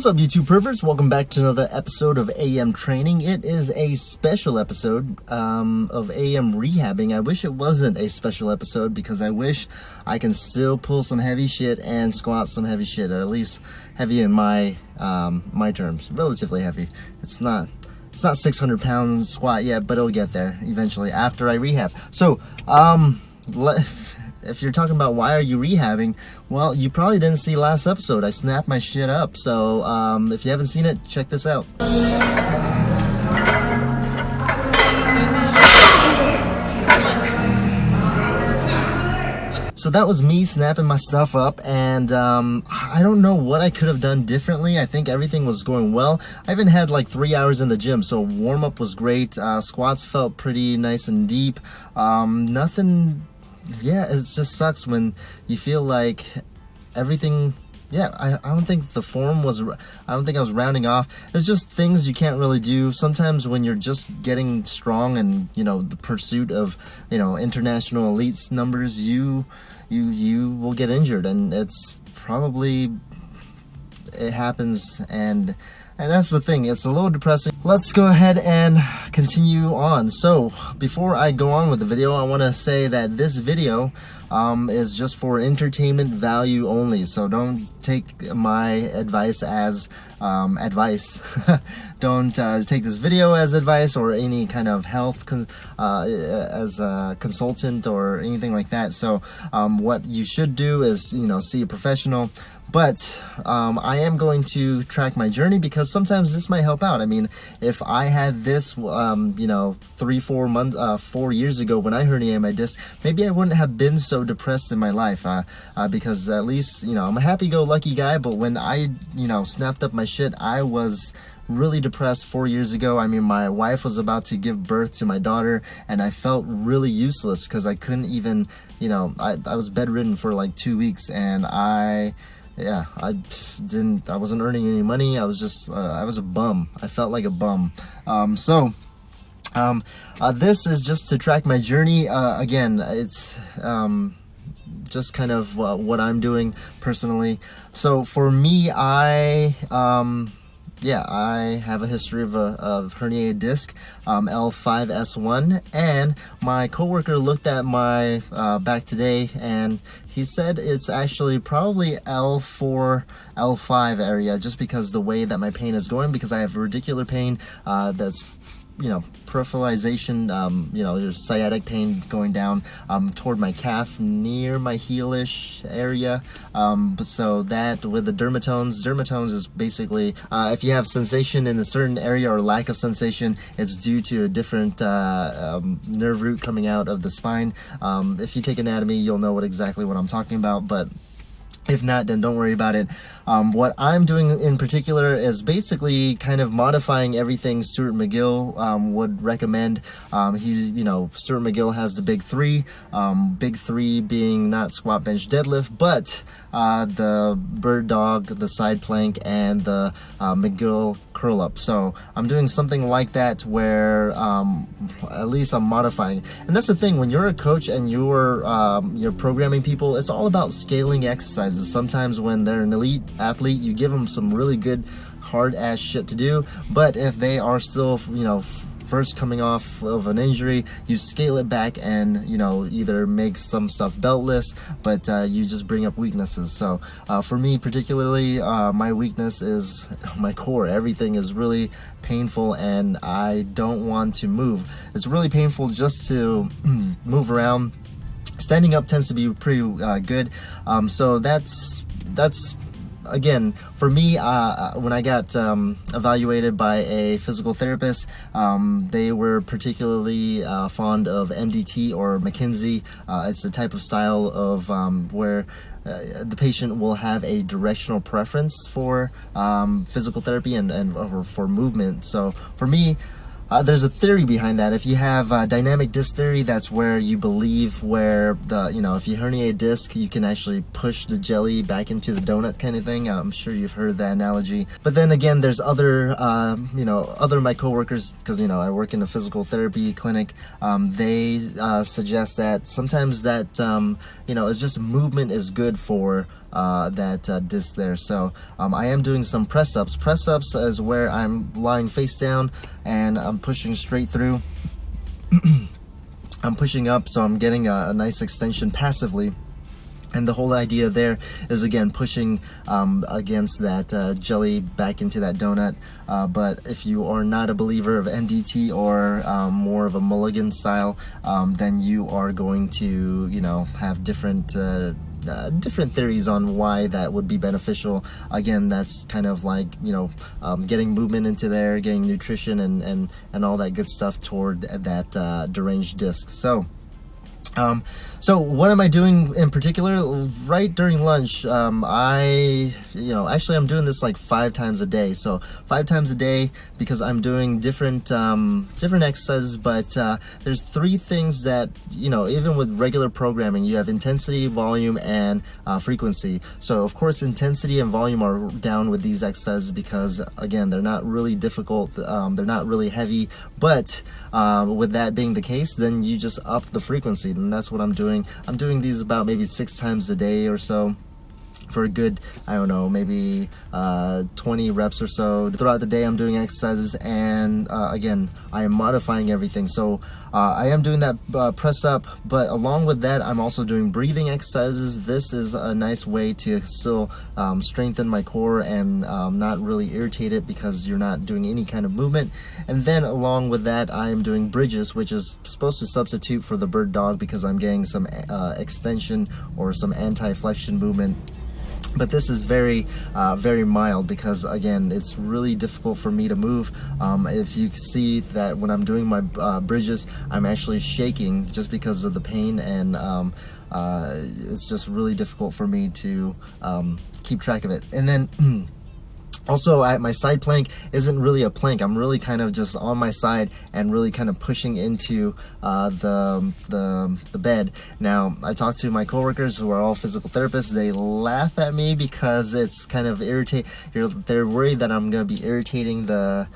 What's up, YouTube perverts? Welcome back to another episode of AM Training. It is a special episode of AM Rehabbing. I wish it wasn't a special episode because I wish I can still pull some heavy shit and squat some heavy shit, or at least heavy in my my terms. Relatively heavy. It's not 600 pounds squat yet, but it'll get there eventually after I rehab. So, if you're talking about why are you rehabbing, well, you probably didn't see last episode. I snapped my shit up. So if you haven't seen it, check this out. So that was me snapping my stuff up, and I don't know what I could have done differently. I think everything was going well. I even had like 3 hours in the gym, so warm-up was great. Squats felt pretty nice and deep. Nothing... Yeah, it just sucks when you feel like everything... Yeah, I don't think the form was... I don't think I was rounding off. It's just things you can't really do. Sometimes when you're just getting strong and, you know, the pursuit of, you know, international elites numbers, you will get injured. And it's probably... It happens, and that's the thing. It's a little depressing. Let's go ahead and continue on. So before I go on with the video, I want to say that this video is just for entertainment value only. So don't take my advice as advice. Don't take this video as advice or any kind of health as a consultant or anything like that. So what you should do is, you know, see a professional. But I am going to track my journey because sometimes this might help out. I mean, if I had this, you know, 4 years ago when I herniated my disc, maybe I wouldn't have been so depressed in my life. Because at least, you know, I'm a happy-go-lucky guy. But when I, you know, snapped up my shit, I was really depressed 4 years ago. I mean, my wife was about to give birth to my daughter, and I felt really useless because I couldn't even, you know, I was bedridden for like 2 weeks, and I wasn't earning any money. I was just, I was a bum. I felt like a bum. This is just to track my journey. Again, it's, just kind of what I'm doing personally. So for me, I have a history of herniated disc, L5S1, and my coworker looked at my back today, and he said it's actually probably L4, L5 area, just because the way that my pain is going, because I have radicular pain that's, you know, peripheralization, you know, there's sciatic pain going down toward my calf near my heelish area. But so that with the dermatones is basically if you have sensation in a certain area or lack of sensation, it's due to a different nerve root coming out of the spine. If you take anatomy, you'll know exactly what I'm talking about, but if not, then don't worry about it. What I'm doing in particular is basically kind of modifying everything Stuart McGill would recommend. You know, Stuart McGill has the big three. Big three being not squat, bench, deadlift, but the bird dog, the side plank, and the McGill curl up. So I'm doing something like that where at least I'm modifying. And that's the thing, when you're a coach and you're programming people, it's all about scaling exercises. Sometimes when they're an elite athlete, you give them some really good hard ass shit to do, but if they are still, you know, first coming off of an injury, you scale it back and, you know, either make some stuff beltless, but you just bring up weaknesses. So for me particularly, my weakness is my core. Everything is really painful and I don't want to move. It's really painful just to move around. Standing up tends to be pretty good. So that's again, for me, when I got evaluated by a physical therapist, they were particularly fond of MDT or McKinsey. It's a type of style of where the patient will have a directional preference for physical therapy and for movement. So for me, there's a theory behind that. If you have dynamic disc theory, that's where you believe where the, you know, if you herniate disc, you can actually push the jelly back into the donut kind of thing. I'm sure you've heard that analogy. But then again, there's other, you know, other of my coworkers, because, you know, I work in a physical therapy clinic. They suggest that sometimes that, you know, it's just movement is good for that disc there. So I am doing some press ups. Press ups is where I'm lying face down and I'm pushing straight through. I'm pushing up, so I'm getting a nice extension passively. And the whole idea there is, again, pushing against that jelly back into that donut. But if you are not a believer of NDT or more of a mulligan style, then you are going to, have different theories on why that would be beneficial. Again, that's kind of like, getting movement into there, getting nutrition and all that good stuff toward that deranged disc. So what am I doing in particular? Right during lunch, actually I'm doing this like 5 times a day. So 5 times a day, because I'm doing different exercises, but there's 3 things that, even with regular programming, you have intensity, volume, and frequency. So of course, intensity and volume are down with these exercises because, again, they're not really difficult, they're not really heavy, but with that being the case, then you just up the frequency, and that's what I'm doing. I'm doing these about maybe 6 times a day or so for a good, I don't know, maybe 20 reps or so. Throughout the day, I'm doing exercises, and again, I am modifying everything. So I am doing that press up, but along with that, I'm also doing breathing exercises. This is a nice way to still strengthen my core and not really irritate it, because you're not doing any kind of movement. And then along with that, I am doing bridges, which is supposed to substitute for the bird dog, because I'm getting some extension or some anti-flexion movement. But this is very mild, because, again, it's really difficult for me to move. If you see that when I'm doing my bridges, I'm actually shaking just because of the pain, and it's just really difficult for me to keep track of it. And then also, my side plank isn't really a plank. I'm really kind of just on my side and really kind of pushing into the bed. Now, I talked to my coworkers who are all physical therapists. They laugh at me because it's kind of they're worried that I'm going to be irritating the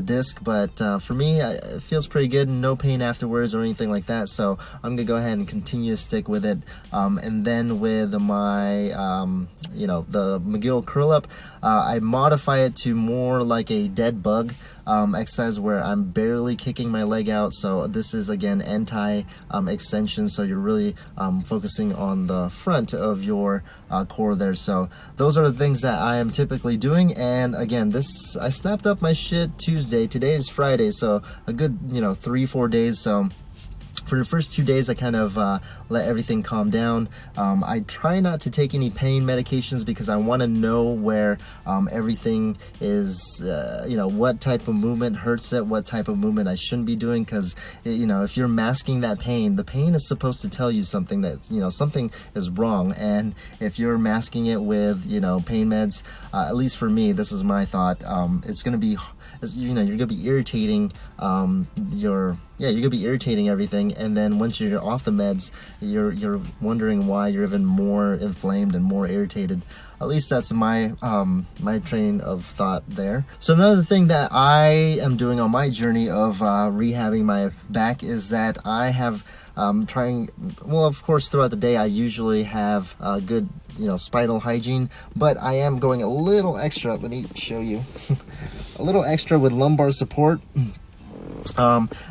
disc, but for me, it feels pretty good. No pain afterwards or anything like that. So I'm gonna go ahead and continue to stick with it. And then with my the McGill curl up, I modify it to more like a dead bug exercise where I'm barely kicking my leg out. So this is, again, anti-extension, so you're really focusing on the front of your core there. So those are the things that I am typically doing. And again, I snapped up my shit Tuesday. Today is Friday, so a good 3-4 days. So for the first 2 days, I kind of let everything calm down. I try not to take any pain medications because I want to know where everything is, what type of movement hurts it, what type of movement I shouldn't be doing, because, if you're masking that pain, the pain is supposed to tell you something that, something is wrong. And if you're masking it with, pain meds, at least for me, this is my thought, it's going to be, you're going to be irritating you're going to be irritating everything, and then once you're off the meds, you're wondering why you're even more inflamed and more irritated. At least that's my my train of thought there. So another thing that I am doing on my journey of rehabbing my back is that I have of course, throughout the day I usually have good spinal hygiene, but I am going a little extra. Let me show you. A little extra with lumbar support.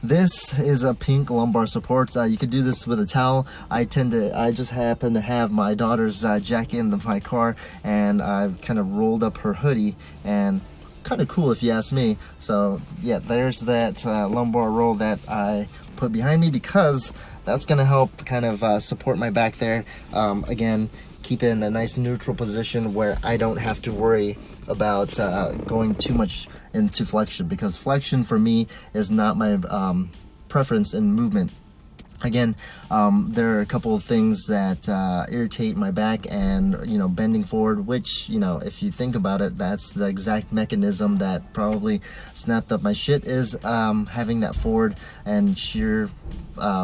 This is a pink lumbar support. You could do this with a towel. I just happen to have my daughter's jacket in my car, and I've kind of rolled up her hoodie, and kind of cool if you ask me. So yeah, there's that lumbar roll that I put behind me, because that's going to help kind of support my back there. Again, keep it in a nice neutral position where I don't have to worry about going too much into flexion, because flexion for me is not my preference in movement. Again, there are a couple of things that irritate my back, and bending forward, which if you think about it, that's the exact mechanism that probably snapped up my shit, is having that forward and shear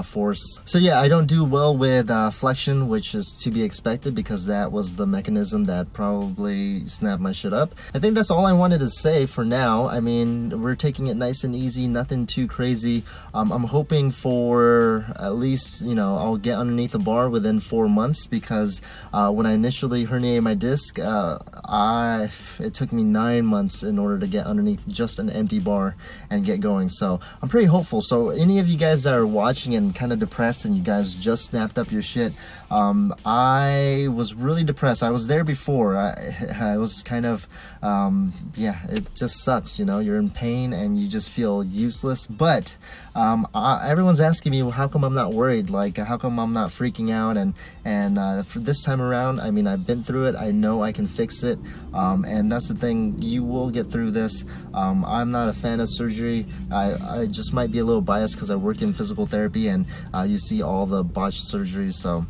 force. So yeah, I don't do well with flexion, which is to be expected because that was the mechanism that probably snapped my shit up. I think that's all I wanted to say for now. I mean, we're taking it nice and easy, nothing too crazy. I'm hoping for at least, you know, I'll get underneath the bar within 4 months, because when I initially herniated my disc, it took me 9 months in order to get underneath just an empty bar and get going. So I'm pretty hopeful. So any of you guys that are watching and kind of depressed and you guys just snapped up your shit, I was really depressed. I was there before. I was kind of yeah, it just sucks, you know. You're in pain and you just feel useless. But everyone's asking me, well, how come I'm not worried? Like, how come I'm not freaking out? And for this time around, I mean, I've been through it. I know I can fix it, and that's the thing. You will get through this. I'm not a fan of surgery. I just might be a little biased because I work in physical therapy, and you see all the botched surgeries. So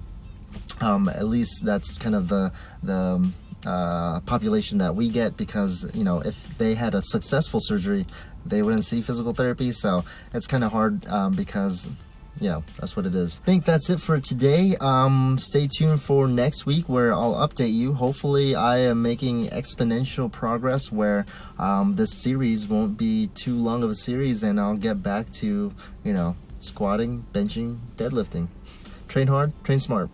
at least that's kind of the population that we get, because, you know, if they had a successful surgery, they wouldn't see physical therapy. So it's kind of hard because, yeah, that's what it is. I think that's it for today. Stay tuned for next week, where I'll update you. Hopefully I am making exponential progress, where this series won't be too long of a series, and I'll get back to, you know, squatting, benching, deadlifting. Train hard, train smart.